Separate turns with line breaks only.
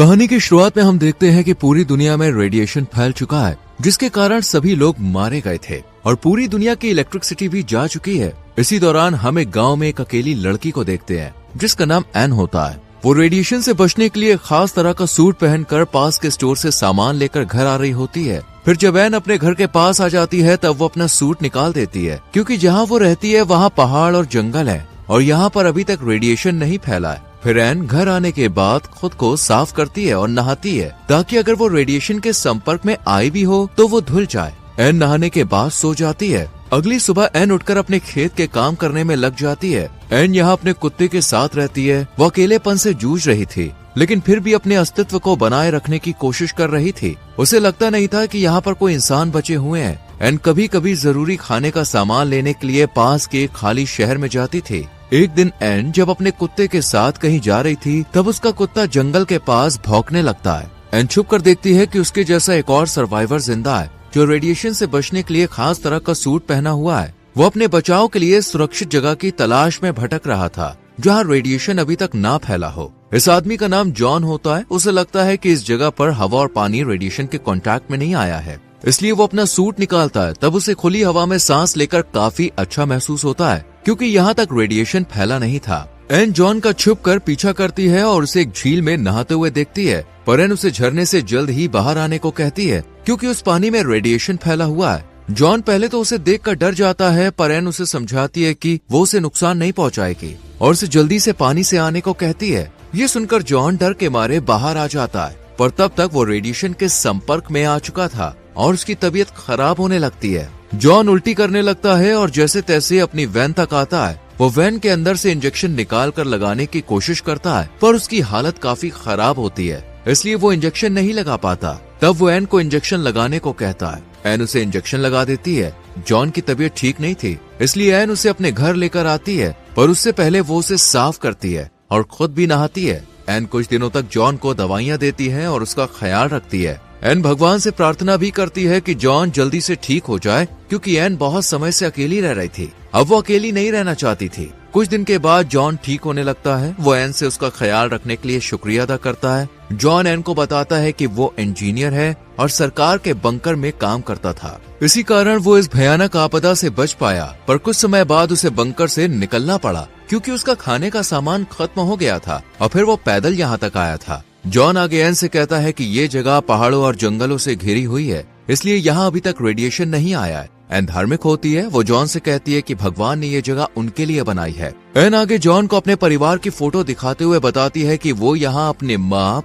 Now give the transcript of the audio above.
कहानी की शुरुआत में हम देखते हैं कि पूरी दुनिया में रेडिएशन फैल चुका है, जिसके कारण सभी लोग मारे गए थे और पूरी दुनिया की इलेक्ट्रिसिटी भी जा चुकी है। इसी दौरान हम एक गांव में एक अकेली लड़की को देखते हैं जिसका नाम एन होता है। वो रेडिएशन से बचने के लिए खास तरह का सूट पहनकर पास के स्टोर से सामान लेकर घर आ रही होती है। फिर जब एन अपने घर के पास आ जाती है तब वो अपना सूट निकाल देती है, क्योंकि जहाँ वो रहती है वहाँ पहाड़ और जंगल है और यहाँ पर अभी तक रेडिएशन नहीं फैला है। फिर एन घर आने के बाद खुद को साफ करती है और नहाती है, ताकि अगर वो रेडिएशन के संपर्क में आई भी हो तो वो धुल जाए। एन नहाने के बाद सो जाती है। अगली सुबह एन उठकर अपने खेत के काम करने में लग जाती है। एन यहाँ अपने कुत्ते के साथ रहती है। वो अकेलेपन से जूझ रही थी, लेकिन फिर भी अपने अस्तित्व को बनाए रखने की कोशिश कर रही थी। उसे लगता नहीं था कि यहाँ पर कोई इंसान बचे हुए हैं। एन कभी कभी जरूरी खाने का सामान लेने के लिए पास के खाली शहर में जाती थी। एक दिन एन जब अपने कुत्ते के साथ कहीं जा रही थी तब उसका कुत्ता जंगल के पास भौंकने लगता है। एन छुप कर देखती है कि उसके जैसा एक और सर्वाइवर जिंदा है, जो रेडिएशन से बचने के लिए खास तरह का सूट पहना हुआ है। वो अपने बचाव के लिए सुरक्षित जगह की तलाश में भटक रहा था, जहाँ रेडिएशन अभी तक ना फैला हो। इस आदमी का नाम जॉन होता है। उसे लगता है कि इस जगह पर हवा और पानी रेडिएशन के कांटेक्ट में नहीं आया है, इसलिए वो अपना सूट निकालता है। तब उसे खुली हवा में सांस लेकर काफी अच्छा महसूस होता है, क्योंकि यहाँ तक रेडिएशन फैला नहीं था। एन जॉन का छुप कर पीछा करती है और उसे एक झील में नहाते हुए देखती है, पर एन उसे झरने से जल्द ही बाहर आने को कहती है, क्योंकि उस पानी में रेडिएशन फैला हुआ है। जॉन पहले तो उसे देखकर डर जाता है, पर एन उसे समझाती है कि वो उसे नुकसान नहीं पहुंचाएगी और उसे जल्दी से पानी से आने को कहती है। ये सुनकर जॉन डर के मारे बाहर आ जाता है, पर तब तक वो रेडिएशन के संपर्क में आ चुका था और उसकी तबीयत खराब होने लगती है। जॉन उल्टी करने लगता है और जैसे तैसे अपनी वैन तक आता है। वो वैन के अंदर से इंजेक्शन निकाल कर लगाने की कोशिश करता है, पर उसकी हालत काफी खराब होती है, इसलिए वो इंजेक्शन नहीं लगा पाता। तब वो एन को इंजेक्शन लगाने को कहता है। एन उसे इंजेक्शन लगा देती है। जॉन की तबीयत ठीक नहीं थी, इसलिए एन उसे अपने घर लेकर आती है, पर उससे पहले वो उसे साफ करती है और खुद भी नहाती है। एन कुछ दिनों तक जॉन को दवाइयाँ देती है और उसका ख्याल रखती है। एन भगवान से प्रार्थना भी करती है कि जॉन जल्दी से ठीक हो जाए, क्योंकि एन बहुत समय से अकेली रह रही थी। अब वो अकेली नहीं रहना चाहती थी। कुछ दिन के बाद जॉन ठीक होने लगता है। वो एन से उसका ख्याल रखने के लिए शुक्रिया अदा करता है। जॉन एन को बताता है कि वो इंजीनियर है और सरकार के बंकर में काम करता था, इसी कारण वो इस भयानक आपदा से बच पाया। पर कुछ समय बाद उसे बंकर से निकलना पड़ा, क्योंकि उसका खाने का सामान खत्म हो गया था और फिर वो पैदल यहाँ तक आया था। जॉन आगे एन से कहता है कि ये जगह पहाड़ों और जंगलों से घिरी हुई है, इसलिए यहाँ अभी तक रेडिएशन नहीं आया है। एन धार्मिक होती है। वो जॉन से कहती है कि भगवान ने ये जगह उनके लिए बनाई है। एन आगे जॉन को अपने परिवार की फोटो दिखाते हुए बताती है कि वो यहाँ अपने माँ,